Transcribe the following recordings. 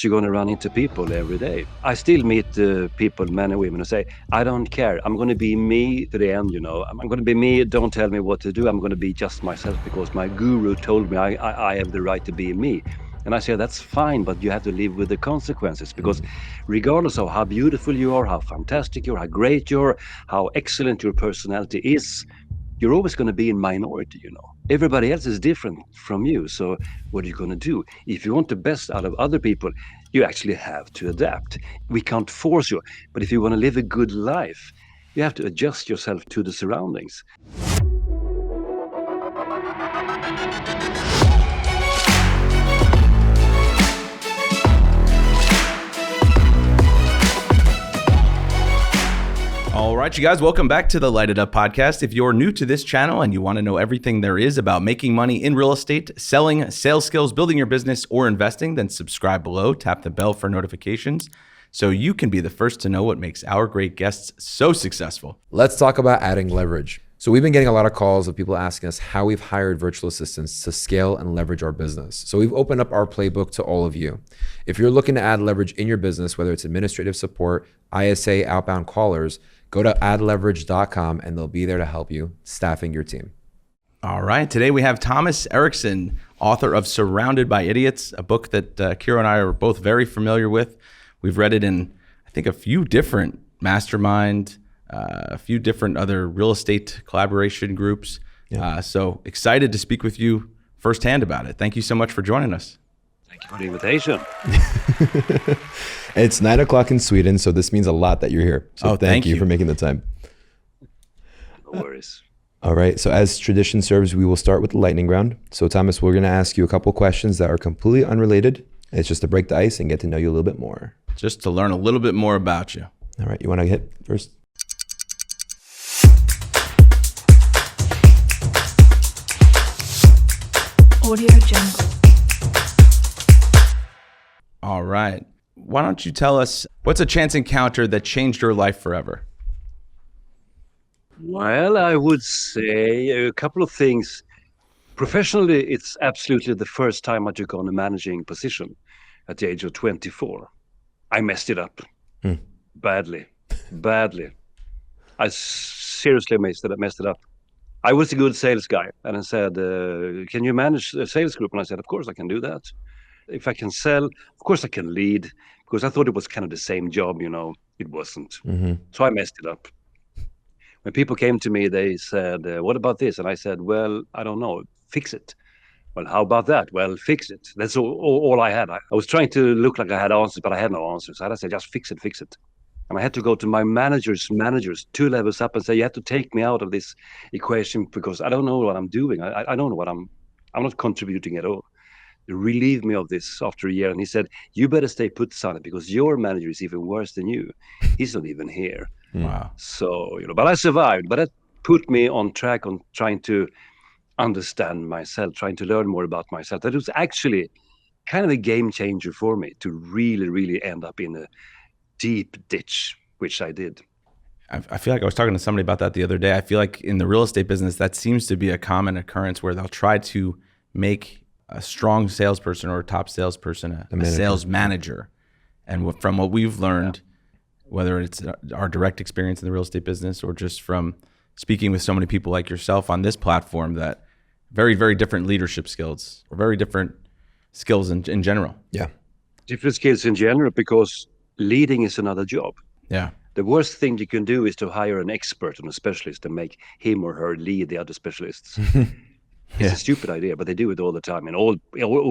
You're going to run into people every day. I still meet people, men and women, who say, I don't care. I'm going to be me to the end, I'm going to be me. Don't tell me what to do. I'm going to be just myself because my guru told me I have the right to be me. And I say, that's fine, but you have to live with the consequences, because regardless of how beautiful you are, how fantastic you are, how great you are, how excellent your personality is, you're always going to be in minority. Everybody else is different from you. So what are you going to do? If you want the best out of other people, you actually have to adapt. We can't force you. But if you want to live a good life, you have to adjust yourself to the surroundings. All right, you guys, welcome back to the Light It Up podcast. If you're new to this channel and you want to know everything there is about making money in real estate, selling, sales skills, building your business, or investing, then subscribe below, tap the bell for notifications so you can be the first to know what makes our great guests so successful. Let's talk about adding leverage. So we've been getting a lot of calls of people asking us how we've hired virtual assistants to scale and leverage our business. So we've opened up our playbook to all of you. If you're looking to add leverage in your business, whether it's administrative support, ISA, outbound callers, go to addleverage.com and they'll be there to help you staffing your team. All right, today we have Thomas Erikson, author of Surrounded by Idiots, a book that Kira and I are both very familiar with. We've read it in, I think, a few different mastermind, a few different other real estate collaboration groups. Yeah. So excited to speak with you firsthand about it. Thank you so much for joining us. Thank you for the invitation. It's 9 o'clock in Sweden, so this means a lot that you're here. So thank you for making the time. No worries. All right, so as tradition serves, we will start with the lightning round. So Thomas, we're gonna ask you a couple questions that are completely unrelated. It's just to break the ice and get to know you a little bit more. Just to learn a little bit more about you. All right, you wanna hit first? Audio Jungle. All right. Why don't you tell us, what's a chance encounter that changed your life forever? Well, I would say a couple of things. Professionally, it's absolutely the first time I took on a managing position at the age of 24. I messed it up badly. I seriously messed it up. I was a good sales guy, and I said, can you manage a sales group? And I said, of course I can do that. If I can sell, of course I can lead, because I thought it was kind of the same job, it wasn't. So I messed it up. When people came to me, they said, what about this? And I said, well, I don't know, fix it. Well, how about that? Well, fix it. That's all I had. I was trying to look like I had answers, but I had no answers. I said, just fix it. And I had to go to my managers 2 levels up and say, you have to take me out of this equation because I don't know what I'm doing. I don't know what I'm not contributing at all. Relieve me of this after a year. And he said, you better stay put, son, because your manager is even worse than you. He's not even here. Wow. So, but I survived. But that put me on track on trying to understand myself, trying to learn more about myself. That was actually kind of a game changer for me to really, really end up in a deep ditch, which I did. I feel like I was talking to somebody about that the other day. I feel like in the real estate business, that seems to be a common occurrence where they'll try to make a strong salesperson or a top salesperson a sales manager. And from what we've learned, whether it's our direct experience in the real estate business or just from speaking with so many people like yourself on this platform, that very, very different leadership skills or very different skills in general. Yeah. Different skills in general, because leading is another job. Yeah. The worst thing you can do is to hire an expert and a specialist and make him or her lead the other specialists. It's a stupid idea, but they do it all the time. In all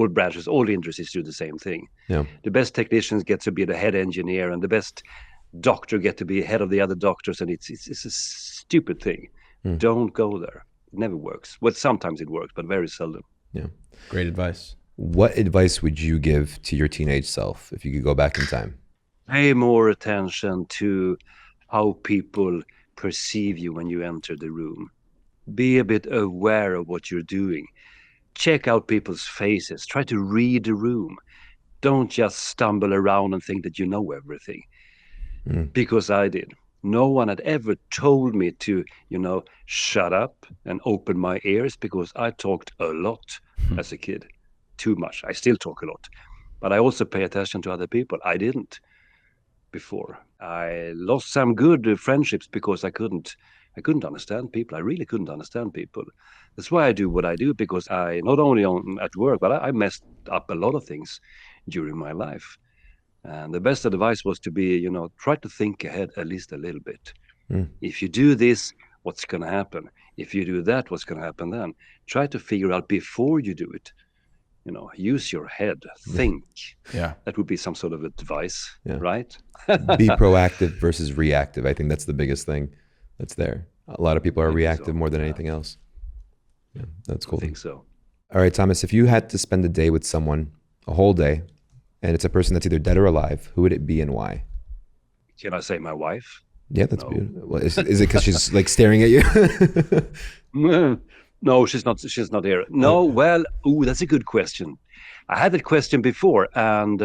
branches, all industries do the same thing. Yeah. The best technicians get to be the head engineer, and the best doctor get to be head of the other doctors, and it's a stupid thing. Don't go there. It never works. Well, sometimes it works, but very seldom. Yeah. Great advice. What advice would you give to your teenage self if you could go back in time? Pay more attention to how people perceive you when you enter the room. Be a bit aware of what you're doing. Check out people's faces. Try to read the room. Don't just stumble around and think that you know everything. Because I did. No one had ever told me to, shut up and open my ears, because I talked a lot as a kid. Too much. I still talk a lot. but I also pay attention to other people. I didn't before. I lost some good friendships because I couldn't understand people. I really couldn't understand people. That's why I do what I do, because I not only at work, but I messed up a lot of things during my life. And the best advice was to be, try to think ahead at least a little bit. If you do this, what's going to happen? If you do that, what's going to happen then? Try to figure out before you do it. Use your head, think. Yeah. That would be some sort of advice, right? Be proactive versus reactive. I think that's the biggest thing that's there. A lot of people are reactive more than anything else. Yeah, that's cool. I think so. All right, Thomas, if you had to spend a day with someone, a whole day, and it's a person that's either dead or alive, who would it be and why? Can I say my wife? Yeah, that's beautiful. Well, is it because she's like staring at you? No, she's not here. No, well, that's a good question. I had that question before, and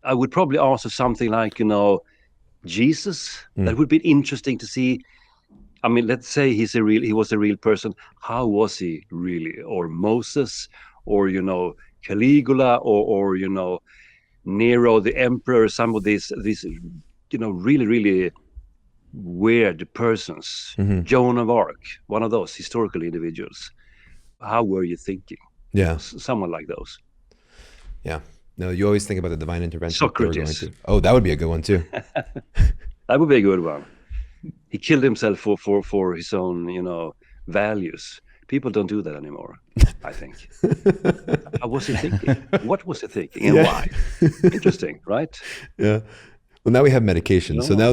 I would probably answer something like, Jesus. That would be interesting to see. I mean, let's say he was a real person. How was he really? Or Moses, or Caligula, or Nero, the emperor. Some of these really, really weird persons. Joan of Arc, one of those historical individuals. How were you thinking? Yeah, someone like those. Yeah. No, you always think about the divine intervention. Socrates. Oh, that would be a good one too. That would be a good one. He killed himself for his own, values. People don't do that anymore, I think. How was he thinking? What was he thinking and why? Interesting, right? Yeah. Well, now we have medication, so now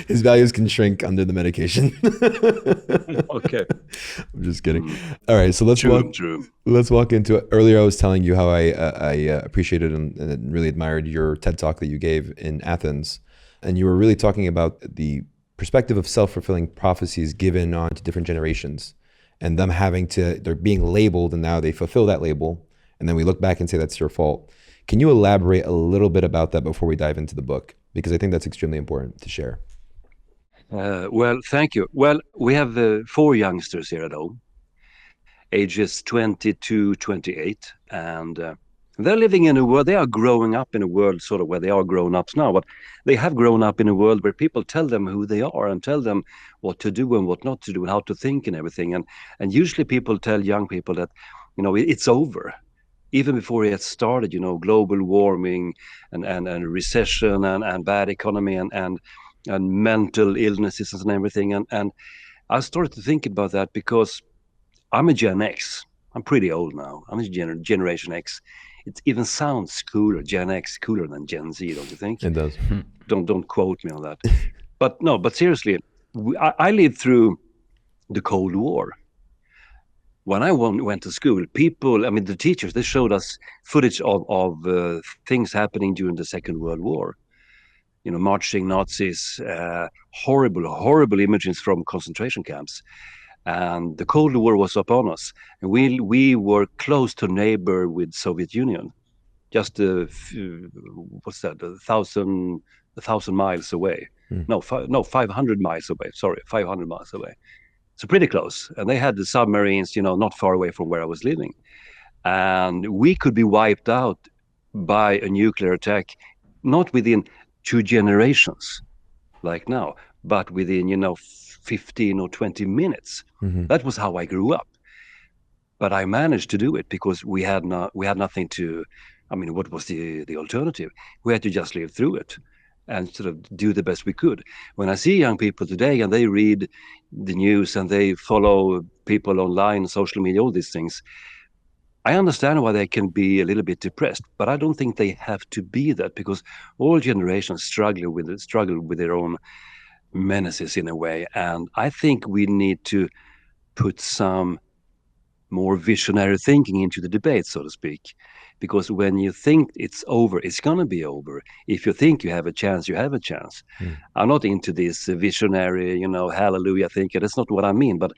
his values can shrink under the medication. Okay. I'm just kidding. All right, so let's walk into it. Earlier, I was telling you how I appreciated and really admired your TED Talk that you gave in Athens. And you were really talking about the perspective of self-fulfilling prophecies given on to different generations and them they're being labeled, and now they fulfill that label. And then we look back and say that's your fault. Can you elaborate a little bit about that before we dive into the book? Because I think that's extremely important to share. Well, thank you. Well, we have 4 youngsters here at home, ages 20 to 28. And they're living in a world, they are growing up in a world sort of where they are grown-ups now, but they have grown up in a world where people tell them who they are and tell them what to do and what not to do and how to think and everything. And usually people tell young people that, it's over. Even before it started, global warming and recession and bad economy and mental illnesses and everything. And I started to think about that because I'm a Gen X. I'm pretty old now. I'm a Generation X. It even sounds cooler, Gen X, cooler than Gen Z, don't you think? It does. Don't quote me on that. But seriously, I lived through the Cold War. When I went to school, the teachers, they showed us footage of things happening during the Second World War. Marching Nazis, horrible images from concentration camps. And the Cold War was upon us. And we were close to neighbor with Soviet Union. Just, 1,000 miles away. No, 500 miles away. Sorry, 500 miles away. So pretty close. And they had the submarines, not far away from where I was living. And we could be wiped out by a nuclear attack, not within 2 generations like now, but within, 15 or 20 minutes. That was how I grew up. But I managed to do it because we had nothing to, what was the alternative? We had to just live through it and sort of do the best we could. When I see young people today and they read the news and they follow people online, social media, all these things, I understand why they can be a little bit depressed, but I don't think they have to be that, because all generations struggle with their own menaces in a way. And I think we need to put some more visionary thinking into the debate, so to speak. Because when you think it's over, it's going to be over. If you think you have a chance, you have a chance. I'm not into this visionary, hallelujah thinking. That's not what I mean. But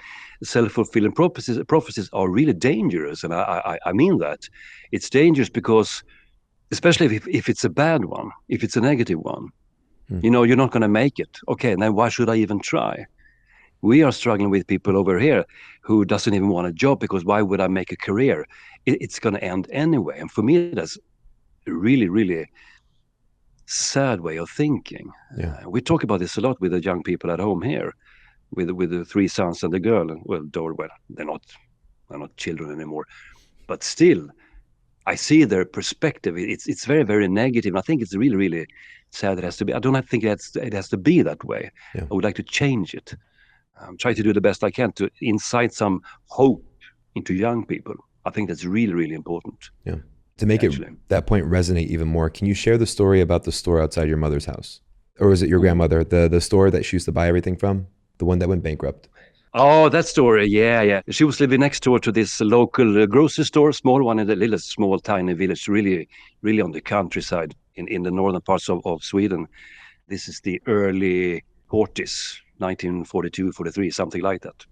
self-fulfilling prophecies are really dangerous. And I mean that. It's dangerous because, especially if it's a bad one, if it's a negative one, you're not going to make it. Okay, then why should I even try? We are struggling with people over here who doesn't even want a job because why would I make a career? It's going to end anyway. And for me, really, really sad way of thinking. Yeah. We talk about this a lot with the young people at home here, with the 3 sons and the girl. Well, they're not children anymore, but still, I see their perspective. It's very, very negative. And I think it's really, really sad. It has to be. I don't think it has to be that way. Yeah. I would like to change it. Try to do the best I can to incite some hope into young people. I think that's really, really important. Yeah. To make that point resonate even more, can you share the story about the store outside your mother's house? Or was it your grandmother, the store that she used to buy everything from? The one that went bankrupt? Oh, that story. Yeah. She was living next door to this local grocery store, small one in a little small, tiny village, really, really on the countryside in the northern parts of Sweden. This is the early 40s, 1942, 43, something like that.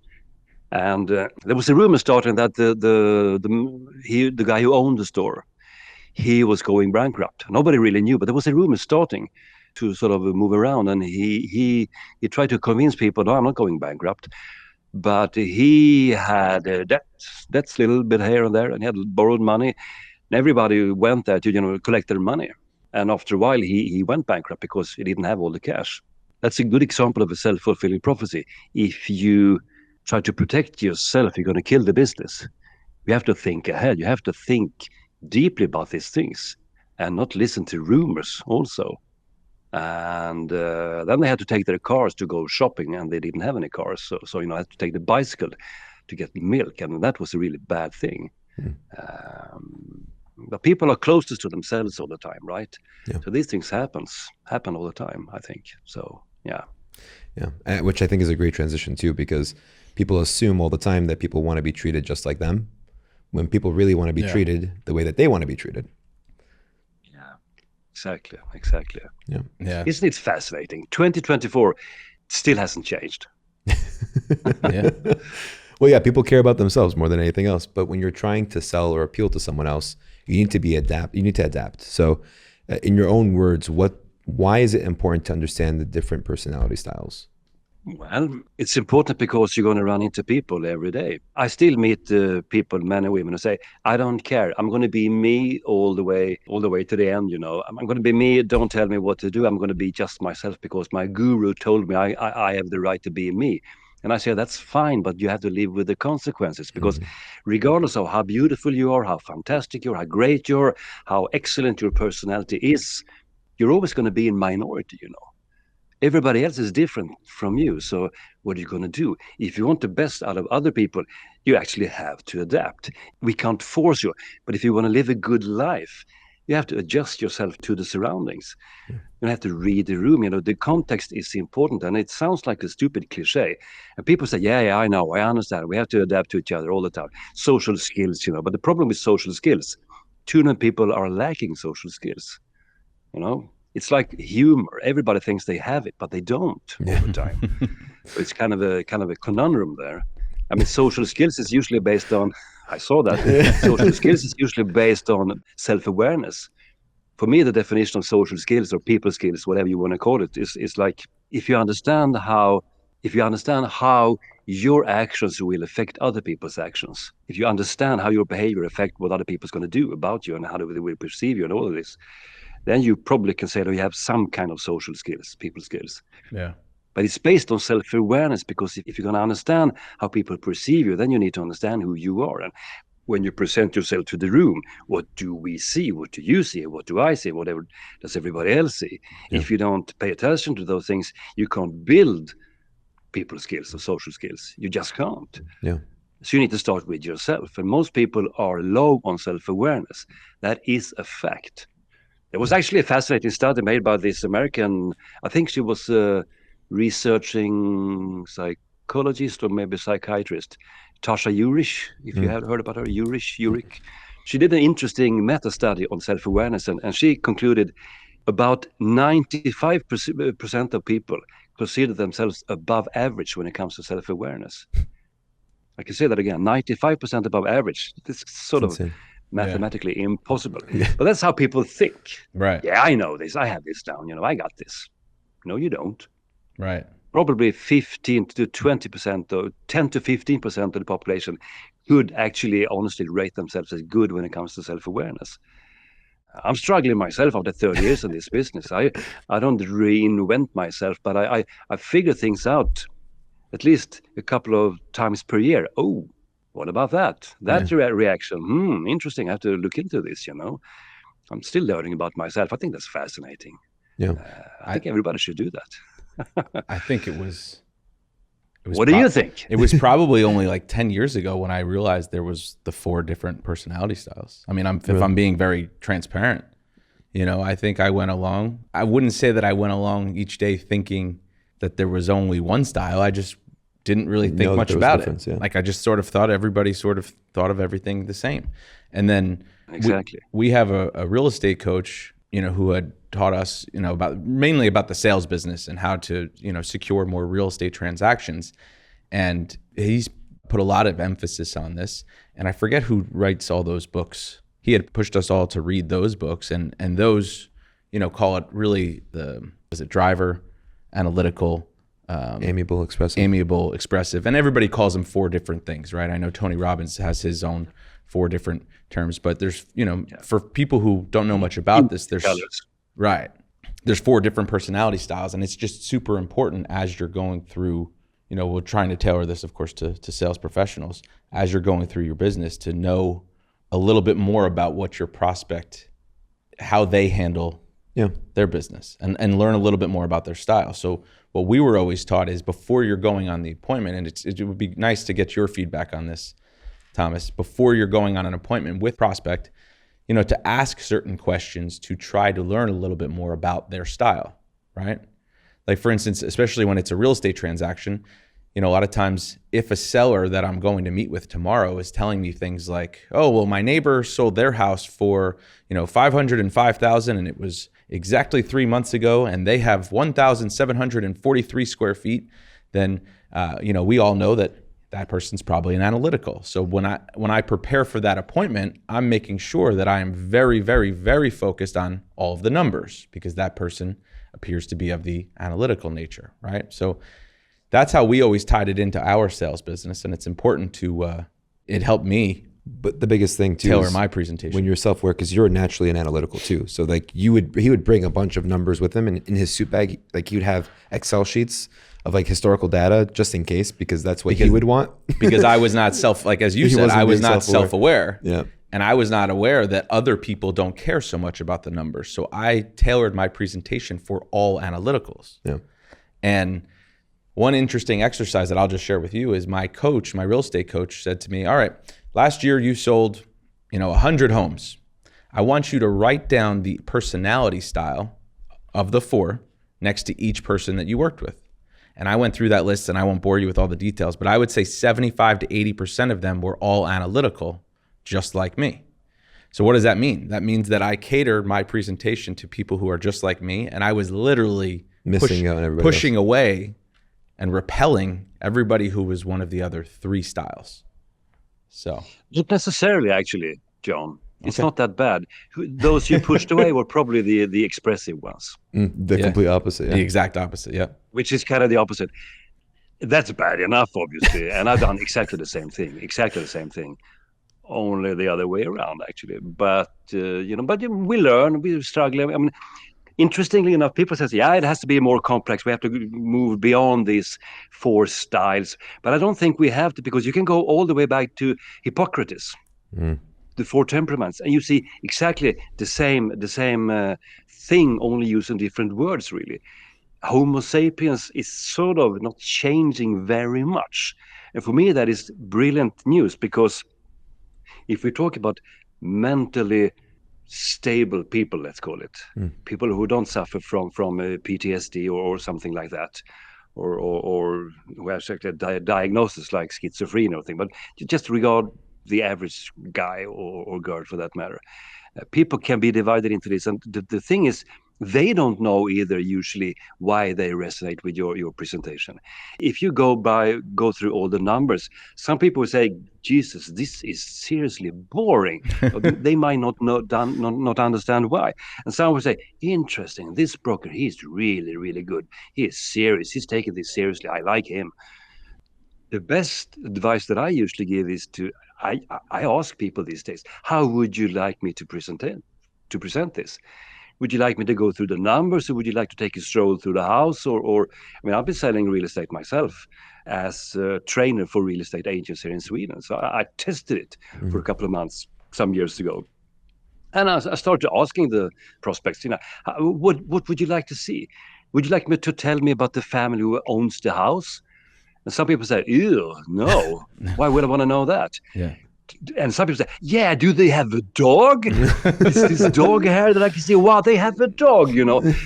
And there was a rumor starting that the guy who owned the store, he was going bankrupt. Nobody really knew, but there was a rumor starting to sort of move around, and he tried to convince people, no, I'm not going bankrupt. But he had debts, little bit here and there, and he had borrowed money. And everybody went there to, collect their money. And after a while, he went bankrupt because he didn't have all the cash. That's a good example of a self-fulfilling prophecy. If you try to protect yourself, you're going to kill the business. You have to think ahead. You have to think deeply about these things and not listen to rumors also. And then they had to take their cars to go shopping, and they didn't have any cars. So I had to take the bicycle to get milk, and that was a really bad thing. But people are closest to themselves all the time, right? Yeah. So these things happen all the time, I think. So, yeah. Yeah, which I think is a great transition too, because people assume all the time that people want to be treated just like them, when people really want to be treated the way that they want to be treated. Exactly. Yeah. Isn't it fascinating? 2024 still hasn't changed. Yeah. Well, yeah, people care about themselves more than anything else. But when you're trying to sell or appeal to someone else, you need to adapt. So in your own words, why is it important to understand the different personality styles? Well, it's important because you're going to run into people every day. I still meet people, men and women, who say, I don't care. I'm going to be me all the way to the end, I'm going to be me. Don't tell me what to do. I'm going to be just myself because my guru told me I have the right to be me. And I say, that's fine, but you have to live with the consequences, because regardless of how beautiful you are, how fantastic you are, how great you are, how excellent your personality is, you're always going to be in minority, Everybody else is different from you. So what are you going to do? If you want the best out of other people, you actually have to adapt. We can't force you. But if you want to live a good life, you have to adjust yourself to the surroundings. You have to read the room. The context is important. And it sounds like a stupid cliche. And people say, yeah, I know, I understand. We have to adapt to each other all the time. Social skills, But the problem with social skills, too many people are lacking social skills, It's like humor. Everybody thinks they have it, but they don't all the time. So it's kind of a conundrum there. I mean, social skills is usually based on, I saw that, social skills is usually based on self-awareness. For me, the definition of social skills or people skills, whatever you want to call it, is like if you understand how your actions will affect other people's actions, if you understand how your behavior affects what other people's going to do about you and how they will perceive you and all of this, then you probably can say that you have some kind of social skills, people skills. Yeah. But it's based on self-awareness, because if you're going to understand how people perceive you, then you need to understand who you are. And when you present yourself to the room, what do we see? What do you see? What do I see? Whatever does everybody else see? Yeah. If you don't pay attention to those things, you can't build people skills or social skills. You just can't. Yeah. So you need to start with yourself. And most people are low on self-awareness. That is a fact. There was actually a fascinating study made by this American, I think she was researching psychologist or maybe psychiatrist, Tasha Eurich, if you have heard about her, Eurich. She did an interesting meta-study on self-awareness, and she concluded about 95% of people consider themselves above average when it comes to self-awareness. I can say that again, 95% above average. This is sort of mathematically impossible. But that's how people think. Right. Yeah, I know this. I have this down. I got this. No, you don't. Right. Probably 15 to 20% or 10 to 15% of the population could actually honestly rate themselves as good when it comes to self-awareness. I'm struggling myself after 30 years in this business. I don't reinvent myself, but I figure things out at least a couple of times per year. Oh, what about that? That reaction. Interesting. I have to look into this, I'm still learning about myself. I think that's fascinating. Yeah. I think everybody should do that. I think it was what do you think? It was probably only like 10 years ago when I realized there was the 4 different personality styles. I mean, if I'm being very transparent, I think I went along. I wouldn't say that I went along each day thinking that there was only one style. I just didn't really think much about it. Yeah. Like I just sort of thought everybody sort of thought of everything the same. And then exactly, we have a real estate coach, who had taught us, mainly about the sales business and how to, secure more real estate transactions. And he's put a lot of emphasis on this. And I forget who writes all those books. He had pushed us all to read those books, and those, call it really driver, analytical, amiable, expressive, and everybody calls them 4 different things, right? I know Tony Robbins has his own 4 different terms, but there's, for people who don't know much about this, there's 4 different personality styles, and it's just super important as you're going through, we're trying to tailor this, of course, to sales professionals, as you're going through your business, to know a little bit more about what your prospect, how they handle their business, and learn a little bit more about their style. So what we were always taught is before you're going on the appointment, and it would be nice to get your feedback on this, Thomas, before you're going on an appointment with prospect, to ask certain questions to try to learn a little bit more about their style, right? Like for instance, especially when it's a real estate transaction, a lot of times if a seller that I'm going to meet with tomorrow is telling me things like, oh, well, my neighbor sold their house for, $505,000 and it was exactly 3 months ago and they have 1,743 square feet, then, we all know that person's probably an analytical. So when I prepare for that appointment, I'm making sure that I am very, very, very focused on all of the numbers because that person appears to be of the analytical nature, right? So that's how we always tied it into our sales business, and it's important to. It helped me. But the biggest thing too tailor is my presentation when you're self-aware, because you're naturally an analytical too. So like he would bring a bunch of numbers with him, and in his suit bag, like he would have Excel sheets of like historical data just in case, because that's what he would want. Because I was not as you said, I was not self-aware. Yeah. And I was not aware that other people don't care so much about the numbers. So I tailored my presentation for all analyticals. Yeah. And one interesting exercise that I'll just share with you is my real estate coach said to me, all right, last year you sold, 100 homes. I want you to write down the personality style of the 4 next to each person that you worked with. And I went through that list, and I won't bore you with all the details, but I would say 75 to 80% of them were all analytical, just like me. So what does that mean? That means that I catered my presentation to people who are just like me, and I was literally pushing away and repelling everybody who was one of the other 3 styles. So not necessarily, actually, John. It's not that bad. Those you pushed away were probably the expressive ones. The complete opposite. Yeah. The exact opposite, yeah. Which is kind of the opposite. That's bad enough, obviously. And I've done exactly the same thing. Only the other way around, actually. But, we learn, we struggle. I mean, interestingly enough, people say, it has to be more complex. We have to move beyond these 4 styles. But I don't think we have to, because you can go all the way back to Hippocrates. The 4 temperaments, and you see exactly the same thing, only using different words, really. Homo sapiens is sort of not changing very much. And for me, that is brilliant news, because if we talk about mentally stable people, let's call it, people who don't suffer from PTSD or something like that, or who have a diagnosis like schizophrenia or thing, but just regard the average guy or girl for that matter. People can be divided into this, and the thing is, they don't know either usually why they resonate with your presentation. If you go through all the numbers, some people will say, Jesus, this is seriously boring. They might not understand why. And some will say, interesting, this broker, he's really, really good. He is serious. He's taking this seriously. I like him. The best advice that I usually give is I ask people these days, how would you like me to present it? to present this? Would you like me to go through the numbers, or would you like to take a stroll through the house? Or I mean, I've been selling real estate myself as a trainer for real estate agents here in Sweden. So I tested it for a couple of months some years ago. And I started asking the prospects, what would you like to see? Would you like me to tell me about the family who owns the house? And some people said, ew, no. Why would I want to know that? Yeah. And some people say, yeah, do they have a dog? Is this dog here that I can see? Wow, they have a dog,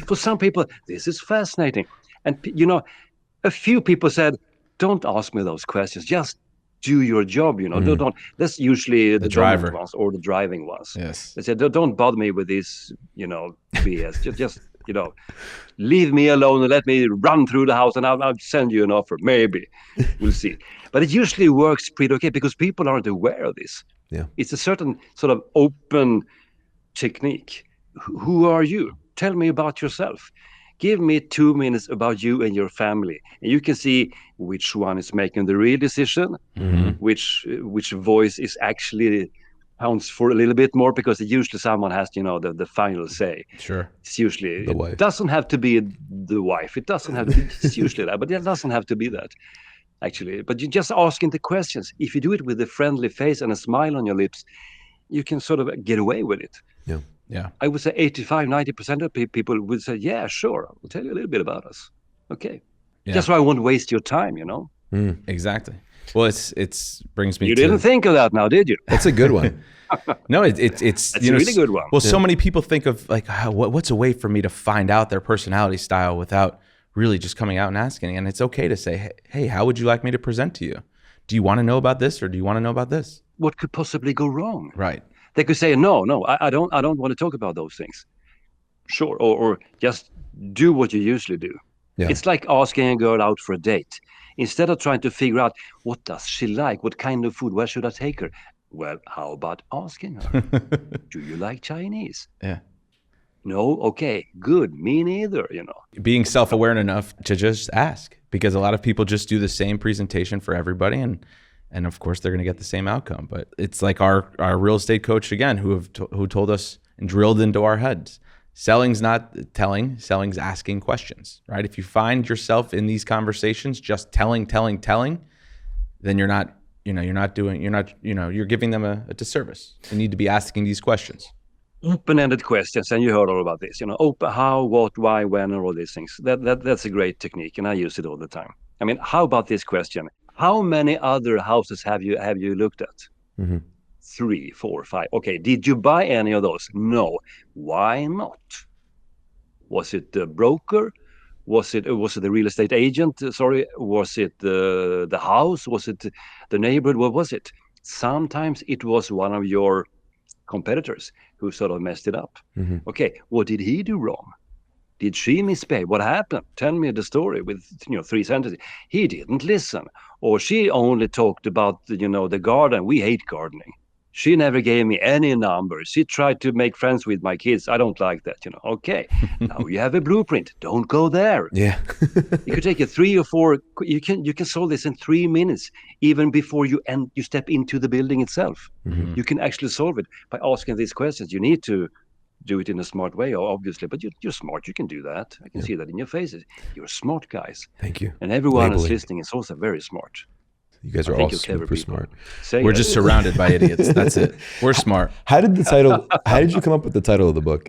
For some people, this is fascinating. And, a few people said, don't ask me those questions. Just do your job, Don't. That's usually the driver ones or the driving ones. Yes. They said, don't bother me with this, BS. just leave me alone and let me run through the house and I'll send you an offer. Maybe. We'll see. But it usually works pretty okay because people aren't aware of this. Yeah. It's a certain sort of open technique. Who are you? Tell me about yourself. Give me 2 minutes about you and your family. And you can see which one is making the real decision, which voice is actually counts for a little bit more, because usually someone has, the final say. Sure. It's usually, The wife. it doesn't have to be the wife. It doesn't have to be, it's usually that, but it doesn't have to be that, actually. But you're just asking the questions. If you do it with a friendly face and a smile on your lips, you can sort of get away with it. Yeah. Yeah. I would say 85-90% of people would say, yeah, sure, I'll tell you a little bit about us. Okay. Yeah. That's why I won't waste your time, Exactly. Well, it's brings me You to... didn't think of that now, did you? That's a good one. No, it's That's a really good one. Well, so many people think of like, what's a way for me to find out their personality style without really just coming out and asking? And it's okay to say, hey, how would you like me to present to you? Do you want to know about this, or do you want to know about this? What could possibly go wrong? Right. They could say, no, I don't want to talk about those things. Sure. Or just do what you usually do. Yeah. It's like asking a girl out for a date. Instead of trying to figure out what does she like, what kind of food, where should I take her? Well, how about asking her, do you like Chinese? Yeah. No? Okay, good. Me neither, Being self-aware enough to just ask, because a lot of people just do the same presentation for everybody, and of course they're going to get the same outcome. But it's like our real estate coach again, who told us and drilled into our heads: selling's not telling, selling's asking questions. Right? If you find yourself in these conversations just telling, then you're giving them a disservice. You need to be asking these questions. Open-ended questions, and you heard all about this. Open, how, what, why, when, and all these things. That's a great technique, and I use it all the time. I mean, how about this question? How many other houses have you looked at? 3, 4, 5. Okay, did you buy any of those? No. Why not? Was it the broker? Was it the real estate agent? Sorry. Was it the house? Was it the neighborhood? What was it? Sometimes it was one of your competitors who sort of messed it up. Okay, what did he do wrong? Did she misbehave? What happened? Tell me the story with 3 sentences. He didn't listen, or she only talked about the garden. We hate gardening. She never gave me any numbers. She tried to make friends with my kids. I don't like that, Okay, now you have a blueprint. Don't go there. Yeah. You could take 3 or 4. You can solve this in 3 minutes, even before you step into the building itself. You can actually solve it by asking these questions. You need to do it in a smart way, obviously, but you're smart. You can do that. I can see that in your faces. You're smart, guys. Thank you. And everyone Labeling. who's listening is also very smart. You guys are all super smart. We're just surrounded by idiots. That's it. We're smart. How did you come up with the title of the book?